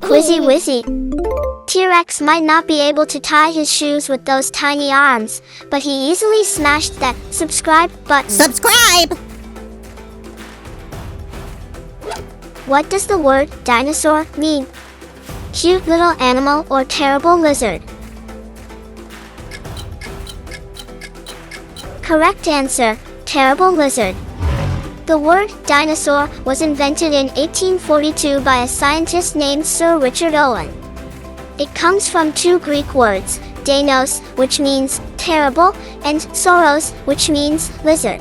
Quizzy Wizzy. T-Rex might not be able to tie his shoes with those tiny arms, but he easily smashed that subscribe button. Subscribe! What does the word dinosaur mean? Cute little animal or terrible lizard? Correct answer, terrible lizard. The word dinosaur was invented in 1842 by a scientist named Sir Richard Owen. It comes from two Greek words, Dinos, which means terrible, and sauros, which means lizard.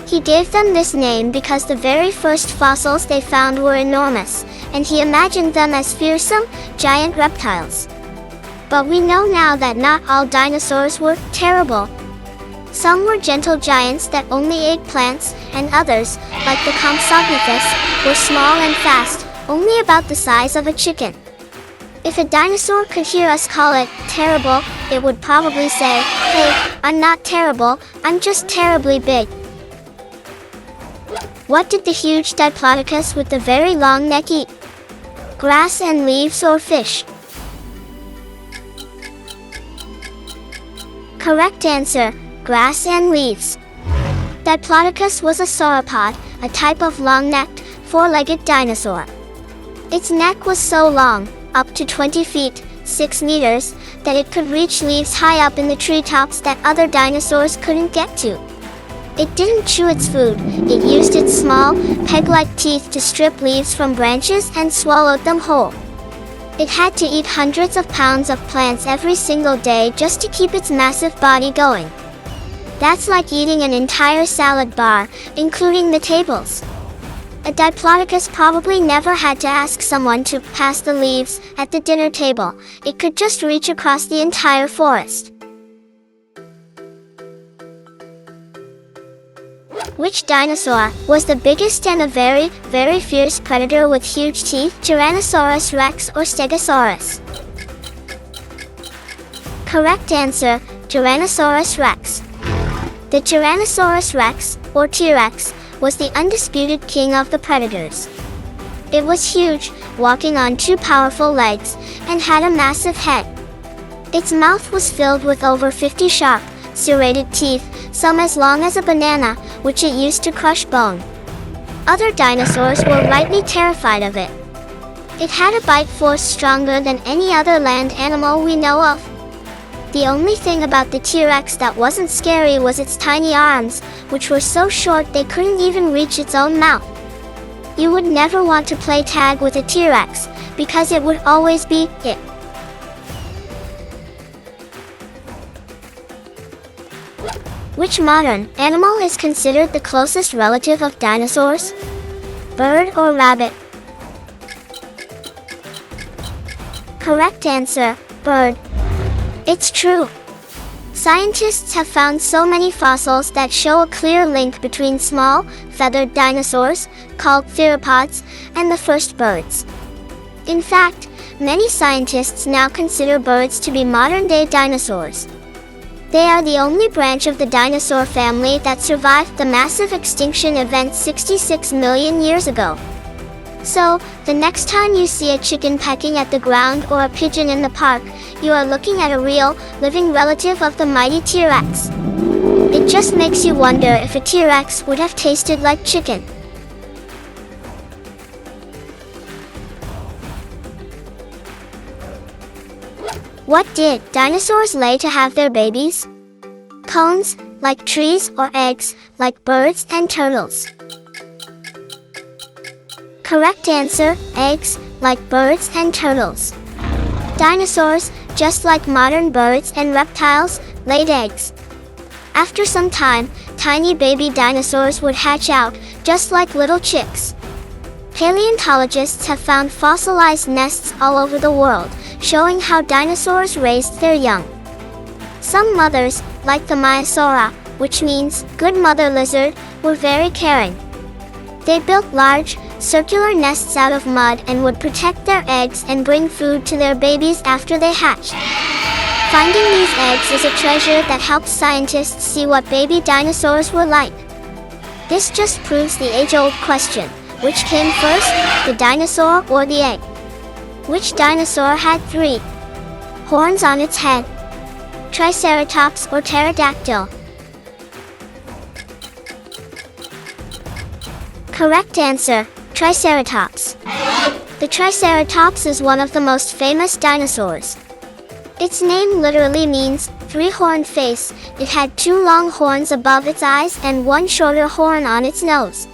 He gave them this name because the very first fossils they found were enormous, and he imagined them as fearsome, giant reptiles. But we know now that not all dinosaurs were terrible. Some were gentle giants that only ate plants, and others, like the Compsognathus, were small and fast, only about the size of a chicken. If a dinosaur could hear us call it terrible, it would probably say, "Hey, I'm not terrible, I'm just terribly big." What did the huge Diplodocus with the very long neck eat? Grass and leaves or fish? Correct answer, grass and leaves. Diplodocus was a sauropod, a type of long-necked, four-legged dinosaur. Its neck was so long, up to 20 feet, 6 meters, that it could reach leaves high up in the treetops that other dinosaurs couldn't get to. It didn't chew its food, it used its small, peg-like teeth to strip leaves from branches and swallowed them whole. It had to eat hundreds of pounds of plants every single day just to keep its massive body going. That's like eating an entire salad bar, including the tables. A Diplodocus probably never had to ask someone to pass the leaves at the dinner table. It could just reach across the entire forest. Which dinosaur was the biggest and a very, very fierce predator with huge teeth? Tyrannosaurus rex or Stegosaurus? Correct answer, Tyrannosaurus rex. The Tyrannosaurus rex, or T-Rex, was the undisputed king of the predators. It was huge, walking on two powerful legs, and had a massive head. Its mouth was filled with over 50 sharp, serrated teeth, some as long as a banana, which it used to crush bone. Other dinosaurs were rightly terrified of it. It had a bite force stronger than any other land animal we know of. The only thing about the T-Rex that wasn't scary was its tiny arms, which were so short they couldn't even reach its own mouth. You would never want to play tag with a T-Rex, because it would always be it. Which modern animal is considered the closest relative of dinosaurs? Bird or rabbit? Correct answer, bird. It's true. Scientists have found so many fossils that show a clear link between small, feathered dinosaurs, called theropods, and the first birds. In fact, many scientists now consider birds to be modern-day dinosaurs. They are the only branch of the dinosaur family that survived the massive extinction event 66 million years ago. So, the next time you see a chicken pecking at the ground or a pigeon in the park, you are looking at a real, living relative of the mighty T-Rex. It just makes you wonder if a T-Rex would have tasted like chicken. What did dinosaurs lay to have their babies? Cones, like trees, or eggs, like birds and turtles? Correct answer, eggs, like birds and turtles. Dinosaurs, just like modern birds and reptiles, laid eggs. After some time, tiny baby dinosaurs would hatch out, just like little chicks. Paleontologists have found fossilized nests all over the world, showing how dinosaurs raised their young. Some mothers, like the Maiasaura, which means good mother lizard, were very caring. They built large, circular nests out of mud and would protect their eggs and bring food to their babies after they hatched. Finding these eggs is a treasure that helps scientists see what baby dinosaurs were like. This just proves the age-old question, which came first, the dinosaur or the egg? Which dinosaur had 3 horns on its head? Triceratops or pterodactyl? Correct answer, Triceratops. The Triceratops is one of the most famous dinosaurs. Its name literally means 3-horned face. It had 2 long horns above its eyes and 1 shorter horn on its nose.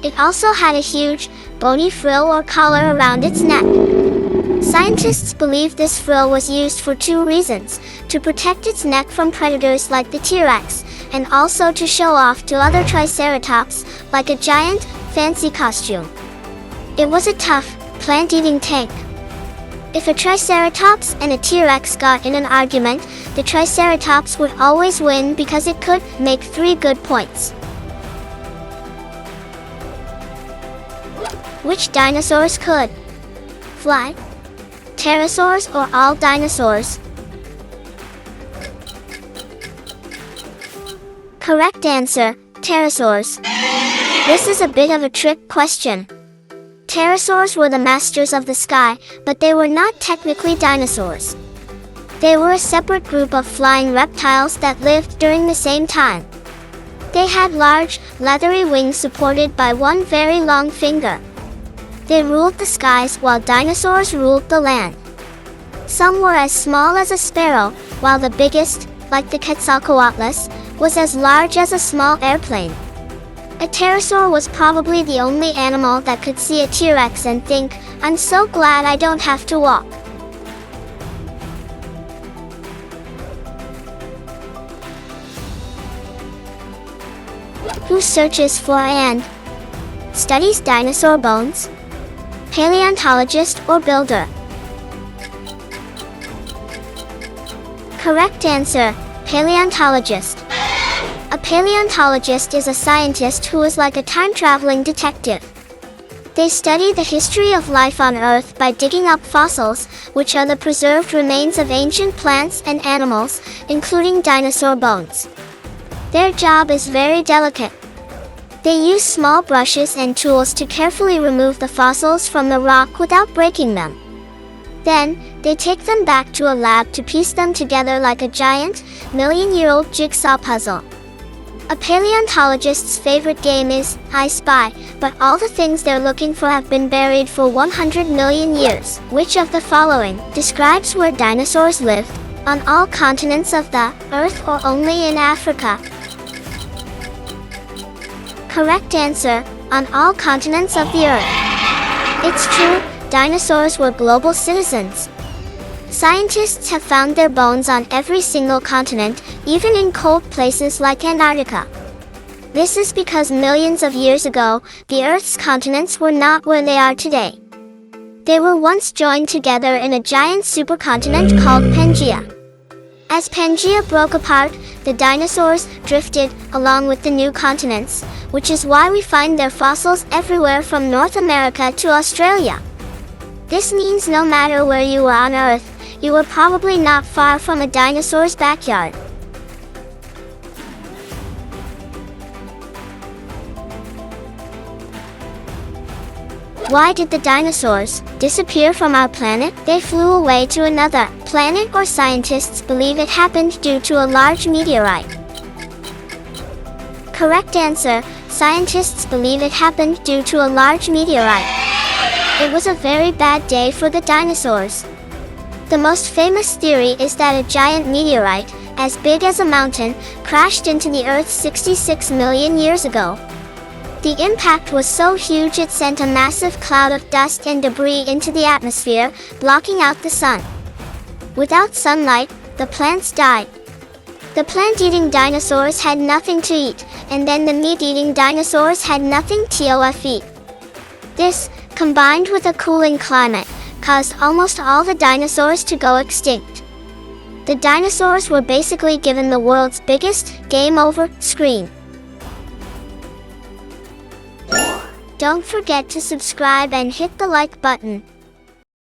It also had a huge, bony frill or collar around its neck. Scientists believe this frill was used for 2 reasons: to protect its neck from predators like the T-Rex, and also to show off to other Triceratops, like a giant, fancy costume. It was a tough, plant-eating tank. If a Triceratops and a T-Rex got in an argument, the Triceratops would always win because it could make 3 good points. Which dinosaurs could fly? Pterosaurs or all dinosaurs? Correct answer, pterosaurs. This is a bit of a trick question. Pterosaurs were the masters of the sky, but they were not technically dinosaurs. They were a separate group of flying reptiles that lived during the same time. They had large, leathery wings supported by 1 very long finger. They ruled the skies while dinosaurs ruled the land. Some were as small as a sparrow, while the biggest, like the Quetzalcoatlus, was as large as a small airplane. A pterosaur was probably the only animal that could see a T-Rex and think, "I'm so glad I don't have to walk." Who searches for and studies dinosaur bones? Paleontologist or builder? Correct answer, paleontologist. A paleontologist is a scientist who is like a time-traveling detective. They study the history of life on Earth by digging up fossils, which are the preserved remains of ancient plants and animals, including dinosaur bones. Their job is very delicate. They use small brushes and tools to carefully remove the fossils from the rock without breaking them. Then, they take them back to a lab to piece them together like a giant, million-year-old jigsaw puzzle. A paleontologist's favorite game is I Spy, but all the things they're looking for have been buried for 100 million years. Which of the following describes where dinosaurs lived? On all continents of the Earth or only in Africa? Correct answer, on all continents of the Earth. It's true, dinosaurs were global citizens. Scientists have found their bones on every single continent, even in cold places like Antarctica. This is because millions of years ago, the Earth's continents were not where they are today. They were once joined together in a giant supercontinent called Pangaea. As Pangaea broke apart, the dinosaurs drifted along with the new continents, which is why we find their fossils everywhere from North America to Australia. This means no matter where you were on Earth, you were probably not far from a dinosaur's backyard. Why did the dinosaurs disappear from our planet? They flew away to another planet, or scientists believe it happened due to a large meteorite. Correct answer, scientists believe it happened due to a large meteorite. It was a very bad day for the dinosaurs. The most famous theory is that a giant meteorite, as big as a mountain, crashed into the Earth 66 million years ago. The impact was so huge it sent a massive cloud of dust and debris into the atmosphere, blocking out the sun. Without sunlight, the plants died. The plant-eating dinosaurs had nothing to eat, and then the meat-eating dinosaurs had nothing to eat. This, combined with a cooling climate, caused almost all the dinosaurs to go extinct. The dinosaurs were basically given the world's biggest game over screen. Don't forget to subscribe and hit the like button.